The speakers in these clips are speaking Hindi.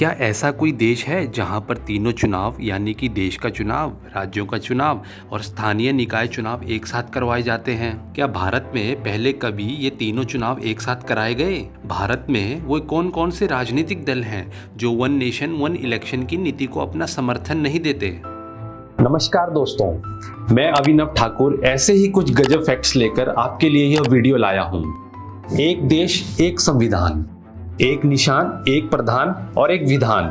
क्या ऐसा कोई देश है जहां पर तीनों चुनाव यानी कि देश का चुनाव, राज्यों का चुनाव और स्थानीय निकाय चुनाव एक साथ करवाए जाते हैं? क्या भारत में पहले कभी ये तीनों चुनाव एक साथ कराए गए? भारत में वो कौन कौन से राजनीतिक दल हैं जो वन नेशन वन इलेक्शन की नीति को अपना समर्थन नहीं देते? नमस्कार दोस्तों, मैं अभिनव ठाकुर ऐसे ही कुछ गजब फैक्ट्स लेकर आपके लिए यह वीडियो लाया हूं। एक देश एक संविधान, एक निशान, एक प्रधान और एक विधान।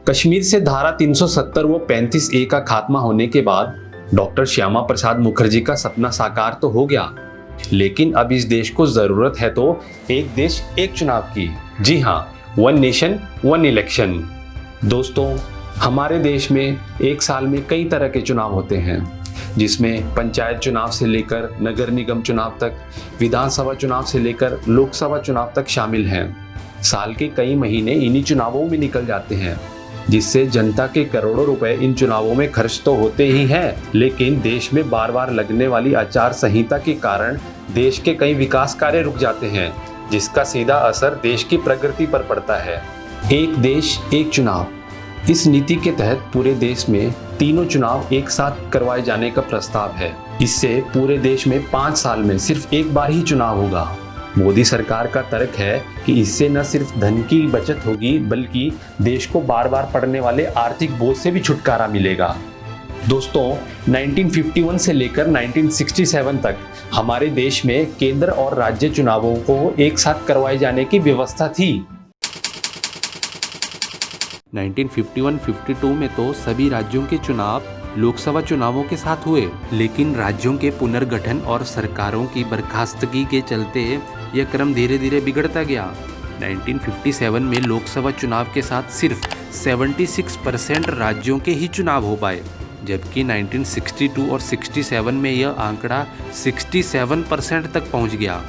कश्मीर से धारा 370 व 35A का खात्मा होने के बाद डॉक्टर श्यामा प्रसाद मुखर्जी का सपना साकार तो हो गया, लेकिन अब इस देश को जरूरत है तो एक देश एक चुनाव की। जी हाँ, वन नेशन वन इलेक्शन। दोस्तों, हमारे देश में एक साल में कई तरह के चुनाव होते हैं, जिसमें पंचायत चुनाव से लेकर नगर निगम चुनाव तक, विधानसभा चुनाव से लेकर लोकसभा चुनाव तक शामिल हैं। साल के कई महीने इन्हीं चुनावों में निकल जाते हैं, जिससे जनता के करोड़ों रुपए इन चुनावों में खर्च तो होते ही हैं, लेकिन देश में बार बार लगने वाली आचार संहिता के कारण देश के कई विकास कार्य रुक जाते हैं, जिसका सीधा असर देश की प्रगति पर पड़ता है। एक देश एक चुनाव, इस नीति के तहत पूरे देश में तीनों चुनाव एक साथ करवाए जाने का प्रस्ताव है। इससे पूरे देश में 5 साल में सिर्फ एक बार ही चुनाव होगा। मोदी सरकार का तर्क है कि इससे न सिर्फ धन की बचत होगी, बल्कि देश को बार बार पड़ने वाले आर्थिक बोझ से भी छुटकारा मिलेगा। दोस्तों, 1951 से लेकर 1967 तक हमारे देश में केंद्र और राज्य चुनावों को एक साथ करवाए जाने की व्यवस्था थी। 1951-52 में तो सभी राज्यों के चुनाव लोकसभा चुनावों के साथ हुए, लेकिन राज्यों के पुनर्गठन और सरकारों की बर्खास्तगी के चलते यह क्रम धीरे धीरे बिगड़ता गया। 1957 में लोकसभा चुनाव के साथ सिर्फ 76% राज्यों के ही चुनाव हो पाए, जबकि 1962 और 67 में यह आंकड़ा 67% तक पहुंच गया।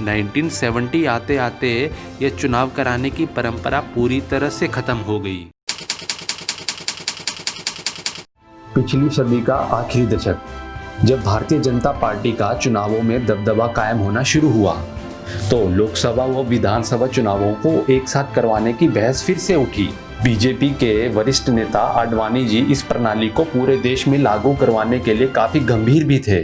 1970 आते आते यह चुनाव कराने की परंपरा पूरी तरह से खत्म हो गई। पिछली सदी का आखिरी दशक, जब भारतीय जनता पार्टी का चुनावों में दबदबा कायम होना शुरू हुआ, तो लोकसभा व विधानसभा चुनावों को एक साथ करवाने की बहस फिर से उठी। बीजेपी के वरिष्ठ नेता आडवाणी जी इस प्रणाली को पूरे देश में लागू करवाने के लिए काफी गंभीर भी थे।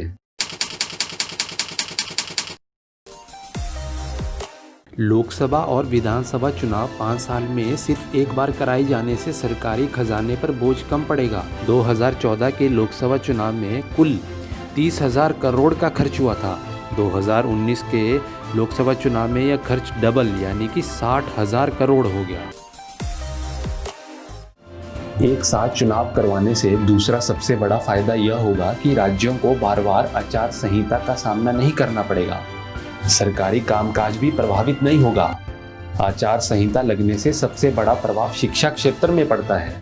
लोकसभा और विधानसभा चुनाव 5 साल में सिर्फ एक बार कराए जाने से सरकारी खजाने पर बोझ कम पड़ेगा। 2014 के लोकसभा चुनाव में कुल 30,000 करोड़ का खर्च हुआ था। 2019 के लोकसभा चुनाव में यह खर्च डबल यानी कि 60,000 करोड़ हो गया। एक साथ चुनाव करवाने से दूसरा सबसे बड़ा फायदा यह होगा कि राज्यों को बार बार आचार संहिता का सामना नहीं करना पड़ेगा। सरकारी कामकाज भी प्रभावित नहीं होगा। आचार संहिता लगने से सबसे बड़ा प्रभाव शिक्षा क्षेत्र में पड़ता है।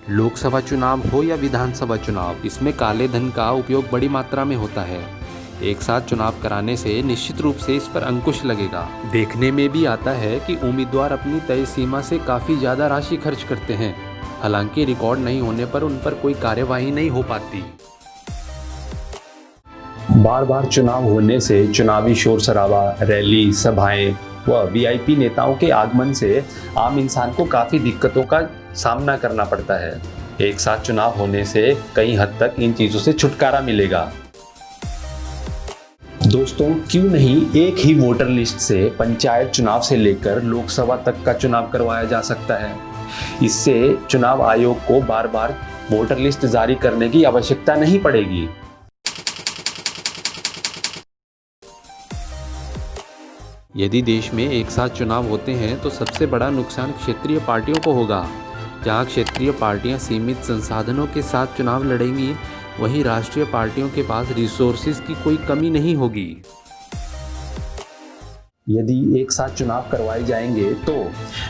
लोकसभा चुनाव हो या विधानसभा चुनाव, इसमें काले धन का उपयोग बड़ी मात्रा में होता है। एक साथ चुनाव कराने से निश्चित रूप से इस पर अंकुश लगेगा। देखने में भी आता है कि उम्मीदवार अपनी तय सीमा से काफी ज्यादा राशि खर्च करते हैं, हालांकि रिकॉर्ड नहीं होने पर उन पर कोई कार्यवाही नहीं हो पाती। बार बार चुनाव होने से चुनावी शोर शराबा, रैली, सभाएं व वीआईपी नेताओं के आगमन से आम इंसान को काफी दिक्कतों का सामना करना पड़ता है। एक साथ चुनाव होने से कई हद तक इन चीजों से छुटकारा मिलेगा। दोस्तों, क्यों नहीं एक ही वोटर लिस्ट से पंचायत चुनाव से लेकर लोकसभा तक का चुनाव करवाया जा सकता है। इससे चुनाव आयोग को बार बार वोटर लिस्ट जारी करने की आवश्यकता नहीं पड़ेगी। यदि देश में एक साथ चुनाव होते हैं तो सबसे बड़ा नुकसान क्षेत्रीय पार्टियों को होगा। जहां क्षेत्रीय पार्टियां सीमित संसाधनों के साथ चुनाव लड़ेंगी, वहीं राष्ट्रीय पार्टियों के पास रिसोर्सेज की कोई कमी नहीं होगी। यदि एक साथ चुनाव करवाए जाएंगे तो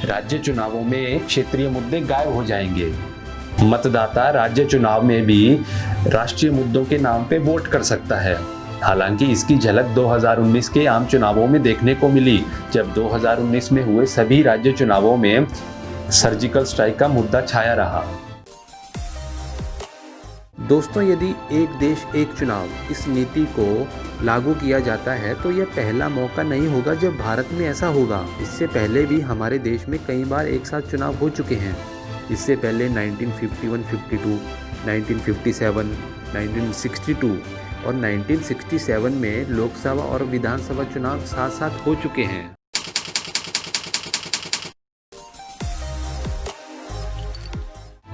राज्य चुनावों में क्षेत्रीय मुद्दे गायब हो जाएंगे। मतदाता राज्य चुनाव में भी राष्ट्रीय मुद्दों के नाम पे वोट कर सकता है। हालांकि इसकी झलक 2019 के आम चुनावों में देखने को मिली, जब 2019 में हुए सभी राज्य चुनावों में सर्जिकल स्ट्राइक का मुद्दा छाया रहा। दोस्तों, यदि एक देश एक चुनाव इस नीति को लागू किया जाता है तो यह पहला मौका नहीं होगा जब भारत में ऐसा होगा। इससे पहले भी हमारे देश में कई बार एक साथ चुनाव हो चुके हैं। इससे पहले 1951-52, 1957, 1962 और 1967 में लोकसभा और विधानसभा चुनाव साथ साथ हो चुके हैं।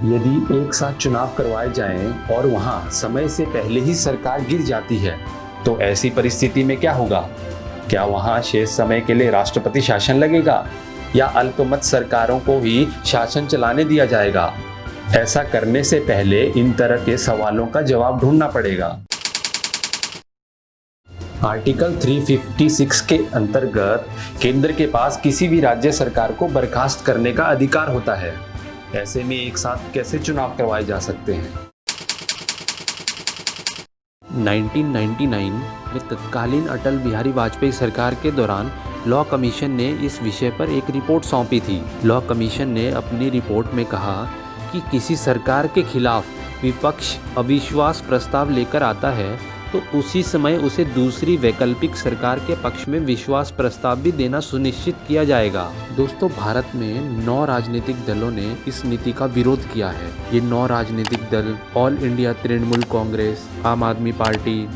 यदि एक साथ चुनाव करवाए जाएं और वहां समय से पहले ही सरकार गिर जाती है तो ऐसी परिस्थिति में क्या होगा? क्या वहां शेष समय के लिए राष्ट्रपति शासन लगेगा या अल्पमत सरकारों को ही शासन चलाने दिया जाएगा? ऐसा करने से पहले इन तरह के सवालों का जवाब ढूंढना पड़ेगा। आर्टिकल 356 के अंतर्गत केंद्र के पास किसी भी राज्य सरकार को बर्खास्त करने का अधिकार होता है। ऐसे में एक साथ कैसे चुनाव करवाए जा सकते हैं? 1999 में तत्कालीन अटल बिहारी वाजपेयी सरकार के दौरान लॉ कमीशन ने इस विषय पर एक रिपोर्ट सौंपी थी। लॉ कमीशन ने अपनी रिपोर्ट में कहा कि किसी सरकार के खिलाफ विपक्ष अविश्वास प्रस्ताव लेकर आता है तो उसी समय उसे दूसरी वैकल्पिक सरकार के पक्ष में विश्वास प्रस्ताव भी देना सुनिश्चित किया जाएगा। दोस्तों, भारत में 9 राजनीतिक दलों ने इस नीति का विरोध किया है। ये 9 राजनीतिक दल ऑल इंडिया तृणमूल कांग्रेस, आम आदमी पार्टी,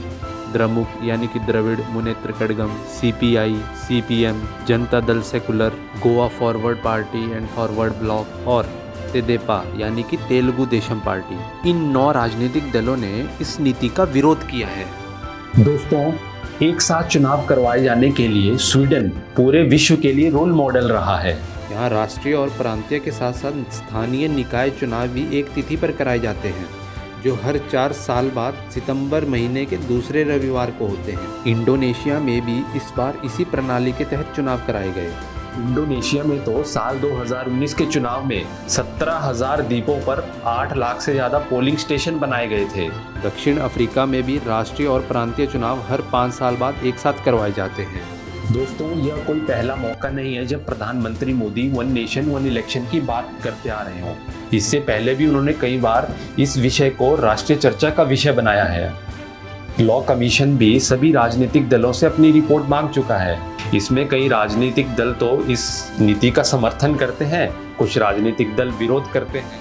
द्रमुक यानी कि Dravid Munnetra Kazhagam, CPI, CPM, Janata Dal secular, Goa forward party and forward block और तेदेपा यानी कि तेलुगु देशम पार्टी। इन 9 राजनीतिक दलों ने इस नीति का विरोध किया है। दोस्तों, एक साथ चुनाव करवाए जाने के लिए स्वीडन पूरे विश्व के लिए रोल मॉडल रहा है। यहाँ राष्ट्रीय और प्रांतीय के साथ साथ स्थानीय निकाय चुनाव भी एक तिथि पर कराए जाते हैं, जो हर 4 साल बाद सितंबर महीने के दूसरे रविवार को होते हैं। इंडोनेशिया में भी इस बार इसी प्रणाली के तहत चुनाव कराए गए। इंडोनेशिया में तो साल 2019 के चुनाव में 17,000 द्वीपों पर 8 लाख से ज्यादा पोलिंग स्टेशन बनाए गए थे। दक्षिण अफ्रीका में भी राष्ट्रीय और प्रांतीय चुनाव हर 5 साल बाद एक साथ करवाए जाते हैं। दोस्तों, यह कोई पहला मौका नहीं है जब प्रधानमंत्री Modi one nation one election की बात करते आ रहे हों। इससे पहले भी उन्होंने कई बार इस विषय को राष्ट्रीय चर्चा का विषय बनाया है। लॉ कमीशन भी सभी राजनीतिक दलों से अपनी रिपोर्ट मांग चुका है। इसमें कई राजनीतिक दल तो इस नीति का समर्थन करते हैं, कुछ राजनीतिक दल विरोध करते हैं।